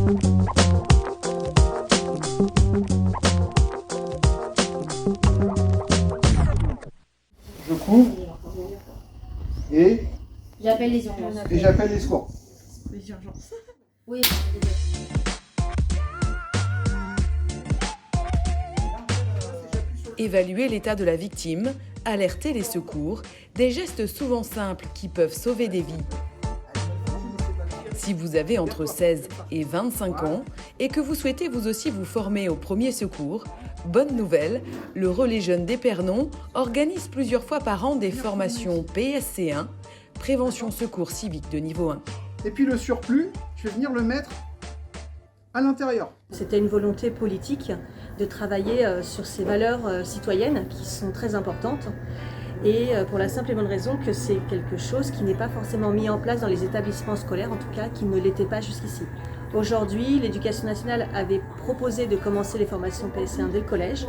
Je couvre et J'appelle les urgences. j'appelle les secours. Les urgences. Oui. Évaluer l'état de la victime, alerter les secours, des gestes souvent simples qui peuvent sauver des vies. Si vous avez entre 16 et 25 ans et que vous souhaitez vous aussi vous former aux premiers secours, bonne nouvelle, le Relais Jeunes d'Épernon organise plusieurs fois par an des formations PSC1, Prévention Secours Civique de niveau 1. Et puis le surplus, je vais venir le mettre à l'intérieur. C'était une volonté politique de travailler sur ces valeurs citoyennes qui sont très importantes et pour la simple et bonne raison que c'est quelque chose qui n'est pas forcément mis en place dans les établissements scolaires, en tout cas qui ne l'était pas jusqu'ici. Aujourd'hui, l'Éducation nationale avait proposé de commencer les formations PSC1 dès le collège,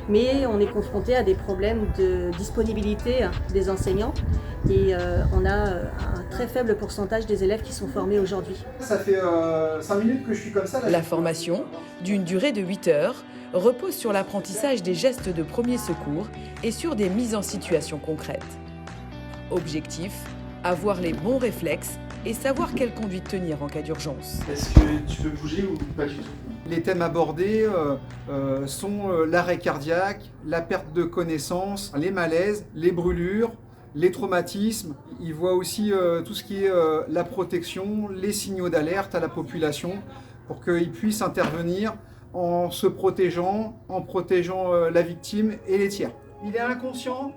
mais on est confronté à des problèmes de disponibilité des enseignants et on a un très faible pourcentage des élèves qui sont formés aujourd'hui. Ça fait 5 minutes que je suis comme ça. Là. La formation, d'une durée de 8 heures, repose sur l'apprentissage des gestes de premier secours et sur des mises en situation concrètes. Objectif, avoir les bons réflexes et savoir quelle conduite tenir en cas d'urgence. Est-ce que tu peux bouger ou pas du tout? Les thèmes abordés sont l'arrêt cardiaque, la perte de connaissance, les malaises, les brûlures, les traumatismes. Ils voient aussi tout ce qui est la protection, les signaux d'alerte à la population pour qu'ils puissent intervenir en se protégeant, en protégeant la victime et les tiers. Il est inconscient,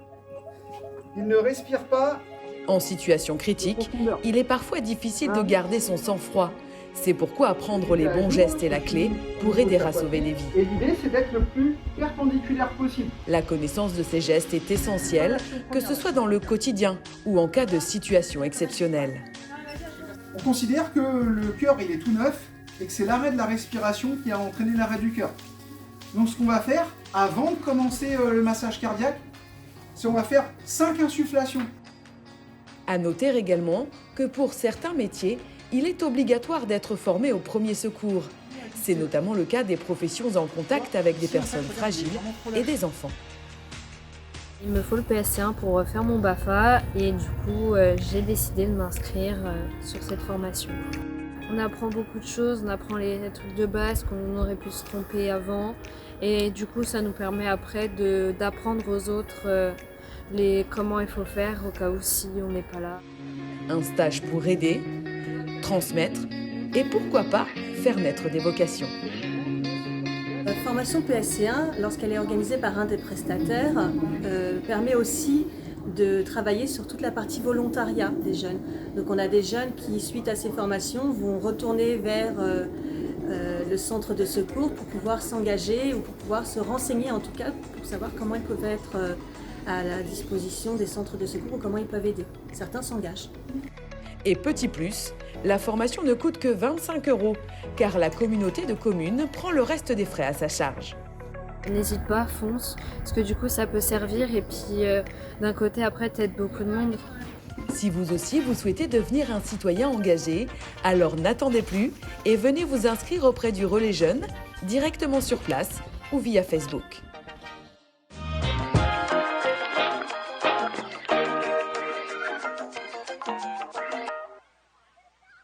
il ne respire pas. En situation critique, il est parfois difficile de garder son sang-froid. C'est pourquoi apprendre les bons gestes est la clé pour aider à sauver des vies. Et l'idée, c'est d'être le plus perpendiculaire possible. La connaissance de ces gestes est essentielle, que ce soit dans le quotidien ou en cas de situation exceptionnelle. On considère que le cœur, il est tout neuf et que c'est l'arrêt de la respiration qui a entraîné l'arrêt du cœur. Donc ce qu'on va faire, avant de commencer le massage cardiaque, c'est qu'on va faire 5 insufflations. À noter également que pour certains métiers, il est obligatoire d'être formé au premier secours. C'est notamment le cas des professions en contact avec des personnes fragiles et des enfants. Il me faut le PSC1 pour faire mon BAFA et du coup j'ai décidé de m'inscrire sur cette formation. On apprend beaucoup de choses, on apprend les trucs de base qu'on aurait pu se tromper avant et du coup ça nous permet après d'apprendre aux autres comment il faut faire au cas où si on n'est pas là. Un stage pour aider, transmettre et pourquoi pas faire naître des vocations. La formation PSC1, lorsqu'elle est organisée par un des prestataires, permet aussi de travailler sur toute la partie volontariat des jeunes. Donc on a des jeunes qui, suite à ces formations, vont retourner vers le centre de secours pour pouvoir s'engager ou pour pouvoir se renseigner en tout cas pour savoir comment ils peuvent être à la disposition des centres de secours ou comment ils peuvent aider. Certains s'engagent. Et petit plus, la formation ne coûte que 25 €, car la communauté de communes prend le reste des frais à sa charge. N'hésite pas, fonce, parce que du coup ça peut servir et puis d'un côté après t'aides beaucoup de monde. Si vous aussi vous souhaitez devenir un citoyen engagé, alors n'attendez plus et venez vous inscrire auprès du Relais Jeunes, directement sur place ou via Facebook.